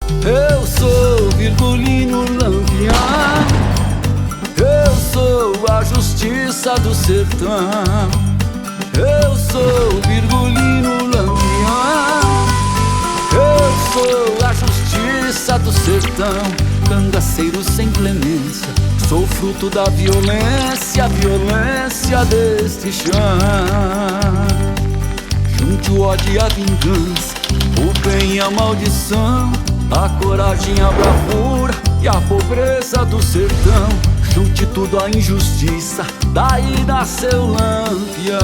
Eu sou Virgulino Lampião, eu sou a justiça do sertão. Eu sou Virgulino Lampião, eu sou a justiça do sertão. Cangaceiro sem clemência, sou fruto da violência, violência deste chão. Junte o ódio e a vingança, o bem e a maldição, a coragem, a bravura e a pobreza do sertão. Junte tudo a injustiça, daí nasceu Lampião.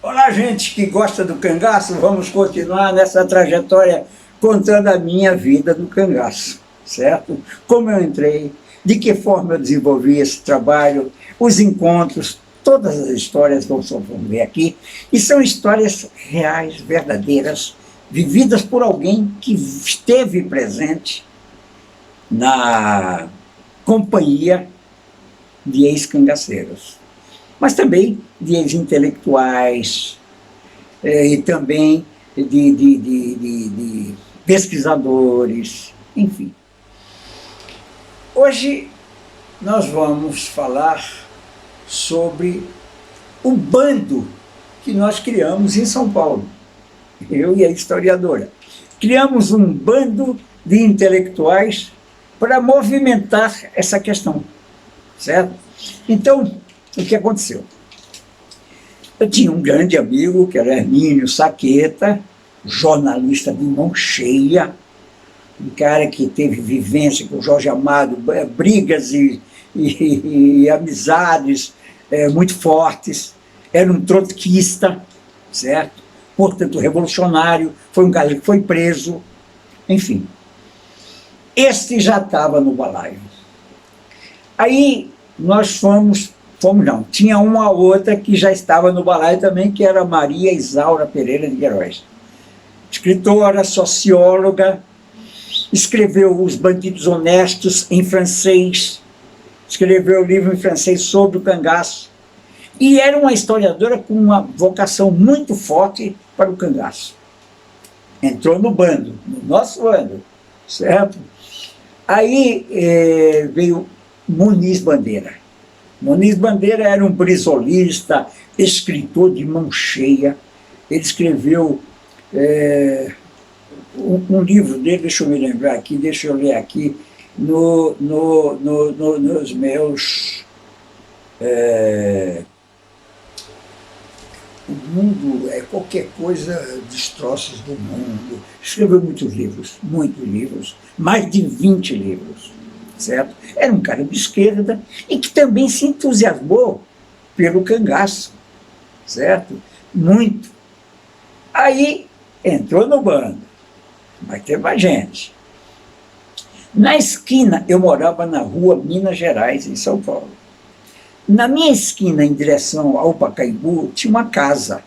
Olá, gente que gosta do cangaço, vamos continuar nessa trajetória contando a minha vida no cangaço, certo? Como eu entrei, de que forma eu desenvolvi esse trabalho, os encontros, todas as histórias que vocês vão ver aqui, e são histórias reais, verdadeiras, vividas por alguém que esteve presente na companhia de ex-cangaceiros, mas também de ex-intelectuais, e também de pesquisadores, enfim. Hoje nós vamos falar sobre o bando que nós criamos em São Paulo, eu e a historiadora. Criamos um bando de intelectuais para movimentar essa questão, certo? Então, o que aconteceu? Eu tinha um grande amigo, que era Hermínio Saqueta, jornalista de mão cheia, um cara que teve vivência com o Jorge Amado, brigas e amizades muito fortes, era um trotskista, certo? Portanto, revolucionário, foi um cara que foi preso, enfim. Este já estava no balaio. Aí nós fomos não, tinha uma outra que já estava no balaio também, que era Maria Isaura Pereira de Queiroz. Escritora, socióloga, escreveu Os Bandidos Honestos em francês, escreveu livro em francês sobre o cangaço, e era uma historiadora com uma vocação muito forte para o cangaço. Entrou no bando, no nosso bando, certo? Aí veio Muniz Bandeira. Muniz Bandeira era um brisolista, escritor de mão cheia. Ele escreveu um livro dele, deixa eu me lembrar aqui, deixa eu ler aqui, nos meus... O mundo é qualquer coisa, destroços do mundo. Escreveu muitos livros, mais de 20 livros, certo? Era um cara de esquerda e que também se entusiasmou pelo cangaço, certo? Muito. Aí entrou no bando, mas teve mais gente. Na esquina, eu morava na rua Minas Gerais, em São Paulo. Na minha esquina, em direção ao Pacaembu, tinha uma casa.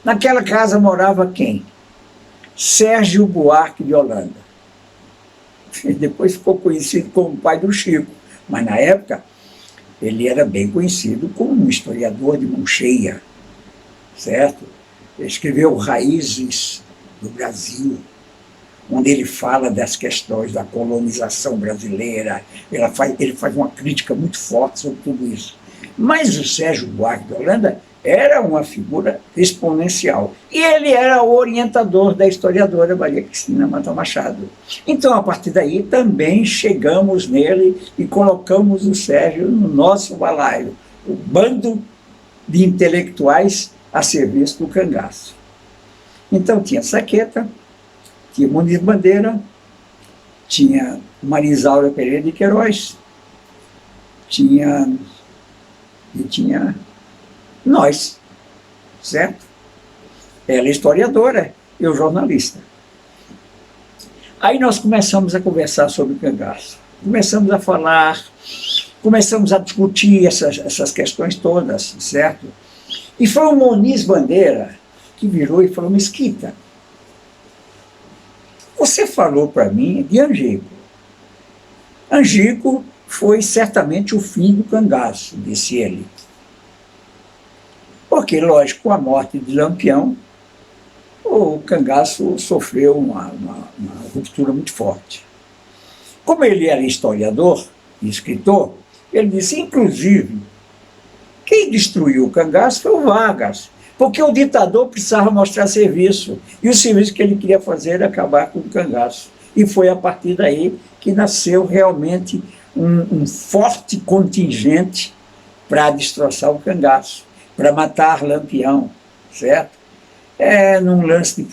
Naquela casa morava quem? Sérgio Buarque de Holanda. Ele depois ficou conhecido como o pai do Chico, mas na época ele era bem conhecido como um historiador de mão cheia, certo? Ele escreveu Raízes do Brasil, onde ele fala das questões da colonização brasileira, ele faz uma crítica muito forte sobre tudo isso. Mas o Sérgio Buarque de Holanda era uma figura exponencial, e ele era o orientador da historiadora Maria Cristina Mata Machado. Então, a partir daí, também chegamos nele e colocamos o Sérgio no nosso balaio, o bando de intelectuais a serviço do cangaço. Então, tinha Saqueta, tinha Muniz Bandeira, tinha Maria Isaura Pereira de Queiroz, tinha nós, certo? Ela é historiadora, eu jornalista. Aí nós começamos a conversar sobre o cangaço, começamos a falar, começamos a discutir essas questões todas, certo? E foi o Muniz Bandeira que virou e falou: Mesquita, você falou para mim de Angico. Angico foi certamente o fim do cangaço, disse ele. Porque, lógico, com a morte de Lampião, o cangaço sofreu uma ruptura muito forte. Como ele era historiador e escritor, ele disse, inclusive, quem destruiu o cangaço foi o Vargas, porque o ditador precisava mostrar serviço, e o serviço que ele queria fazer era acabar com o cangaço. E foi a partir daí que nasceu realmente um forte contingente para destroçar o cangaço, para matar Lampião, certo? Num lance de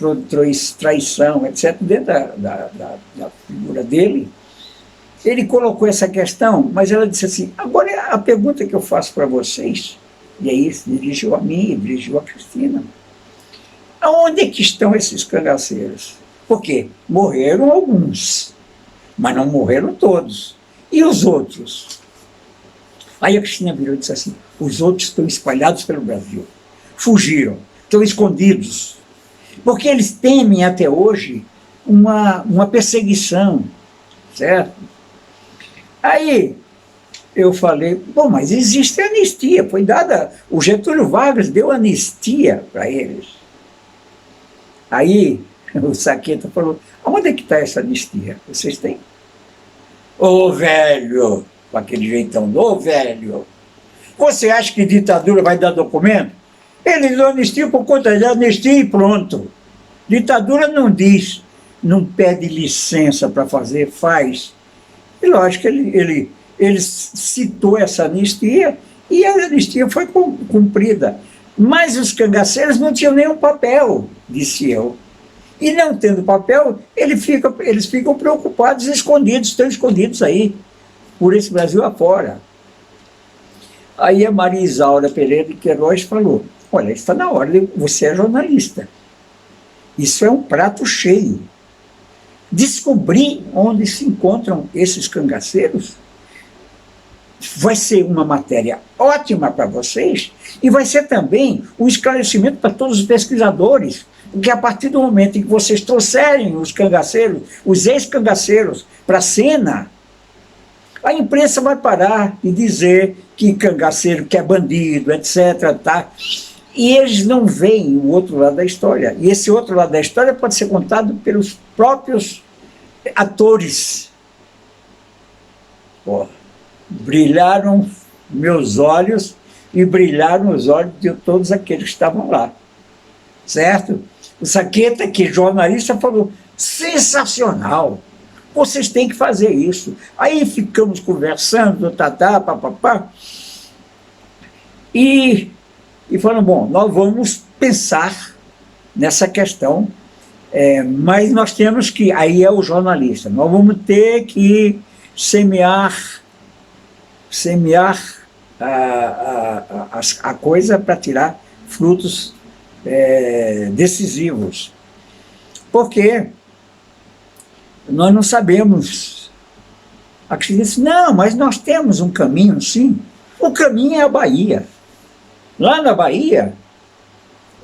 traição, etc., dentro da figura dele, ele colocou essa questão, mas ela disse assim, agora a pergunta que eu faço para vocês, e aí se dirigiu a mim, dirigiu a Cristina, aonde é que estão esses cangaceiros? Porque morreram alguns, mas não morreram todos. E os outros? Aí a Cristina virou e disse assim, os outros estão espalhados pelo Brasil, fugiram, estão escondidos, porque eles temem até hoje uma perseguição, certo? Aí eu falei, bom, mas existe anistia, foi dada, o Getúlio Vargas deu anistia para eles. Aí o Saqueta falou, onde é que está essa anistia? Vocês têm? Ô velho, com aquele jeitão, ô velho, você acha que ditadura vai dar documento? Eles dão anistia por conta de anistia e pronto. Ditadura não diz, não pede licença para fazer, faz. E lógico que ele citou essa anistia e a anistia foi cumprida. Mas os cangaceiros não tinham nenhum papel, disse eu. E não tendo papel, eles ficam preocupados e escondidos, estão escondidos aí, por esse Brasil afora. Aí a Maria Isaura Pereira de Queiroz falou, olha, está na hora, você é jornalista. Isso é um prato cheio. Descobrir onde se encontram esses cangaceiros vai ser uma matéria ótima para vocês e vai ser também um esclarecimento para todos os pesquisadores, porque a partir do momento em que vocês trouxerem os cangaceiros, os ex-cangaceiros, para a cena, a imprensa vai parar de dizer que cangaceiro, que é bandido, etc. Tá? E eles não veem o outro lado da história. E esse outro lado da história pode ser contado pelos próprios atores. Pô, brilharam meus olhos e brilharam os olhos de todos aqueles que estavam lá. Certo? O Saqueta, que é jornalista, falou, sensacional, vocês têm que fazer isso. Aí ficamos conversando, papapá, e falaram, bom, nós vamos pensar nessa questão, mas nós temos que, aí é o jornalista, nós vamos ter que semear a coisa para tirar frutos decisivos. Porque nós não sabemos. A Cristina disse, não, mas nós temos um caminho, sim. O caminho é a Bahia. Lá na Bahia,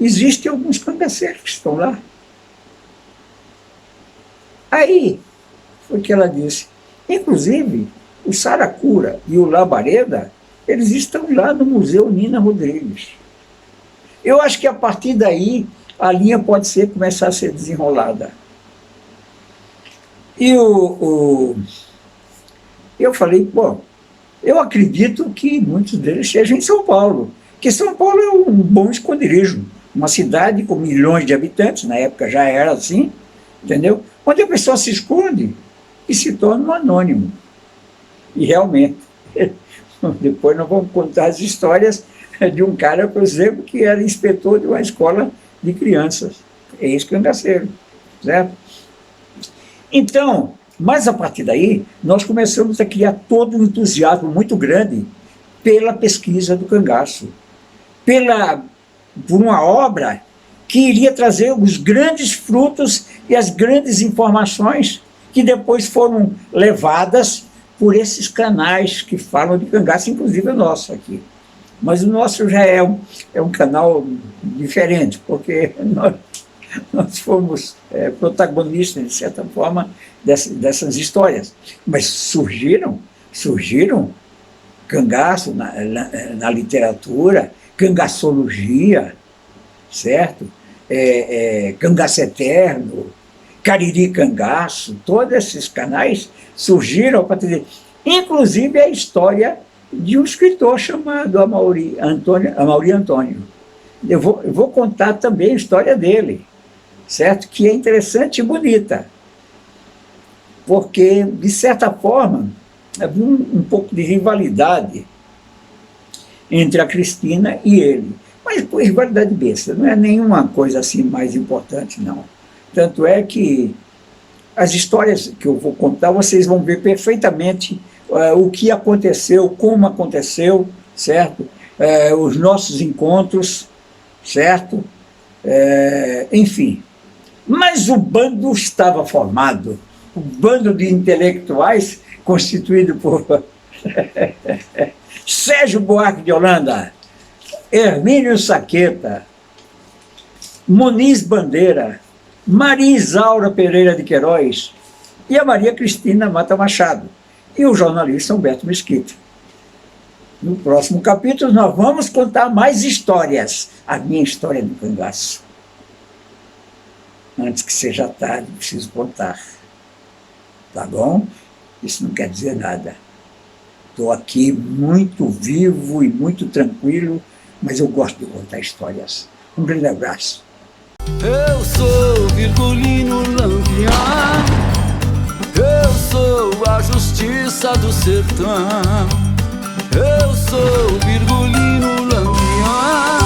existem alguns cangaceiros que estão lá. Aí, foi que ela disse, inclusive, o Saracura e o Labareda, eles estão lá no Museu Nina Rodrigues. Eu acho que a partir daí, a linha pode começar a ser desenrolada. E eu falei, bom, eu acredito que muitos deles estejam em São Paulo, porque São Paulo é um bom esconderijo, uma cidade com milhões de habitantes, na época já era assim, entendeu? Onde a pessoa se esconde e se torna um anônimo. E realmente, depois nós vamos contar as histórias de um cara, por exemplo, que era inspetor de uma escola de crianças, ex-cangaceiro, certo? Então, mas a partir daí, nós começamos a criar todo um entusiasmo muito grande pela pesquisa do cangaço, por uma obra que iria trazer os grandes frutos e as grandes informações que depois foram levadas por esses canais que falam de cangaço, inclusive o nosso aqui. Mas o nosso já é um canal diferente, porque nós fomos protagonistas, de certa forma, dessas histórias. Mas surgiram cangaço na literatura, cangaçologia, certo? Cangaço Eterno, Cariri Cangaço, todos esses canais surgiram para dizer, inclusive a história de um escritor chamado Amaury Antônio. Eu vou contar também a história dele, certo? Que é interessante e bonita, porque, de certa forma, havia um pouco de rivalidade entre a Cristina e ele. Mas por rivalidade besta, não é nenhuma coisa assim mais importante, não. Tanto é que as histórias que eu vou contar, vocês vão ver perfeitamente o que aconteceu, como aconteceu, certo? Os nossos encontros, certo? Enfim. Mas o bando estava formado, o bando de intelectuais constituído por Sérgio Buarque de Holanda, Hermínio Saqueta, Muniz Bandeira, Maria Isaura Pereira de Queiroz e a Maria Cristina Mata Machado e o jornalista Humberto Mesquita. No próximo capítulo nós vamos contar mais histórias, a minha história do cangaço. Antes que seja tarde, preciso contar. Tá bom? Isso não quer dizer nada. Estou aqui muito vivo e muito tranquilo, mas eu gosto de contar histórias. Um grande abraço. Eu sou Virgulino Lampião, eu sou a justiça do sertão. Eu sou Virgulino Lampião,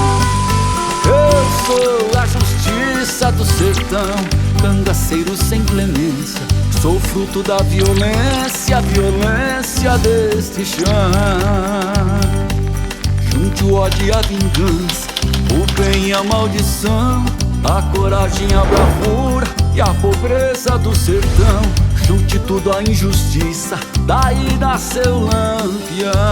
eu sou a justiça do sertão. Cangaceiro sem clemência, sou fruto da violência, a violência deste chão. Junte o ódio e a vingança, o bem e a maldição, a coragem, a bravura e a pobreza do sertão. Junte tudo a injustiça, daí nasceu Lampião.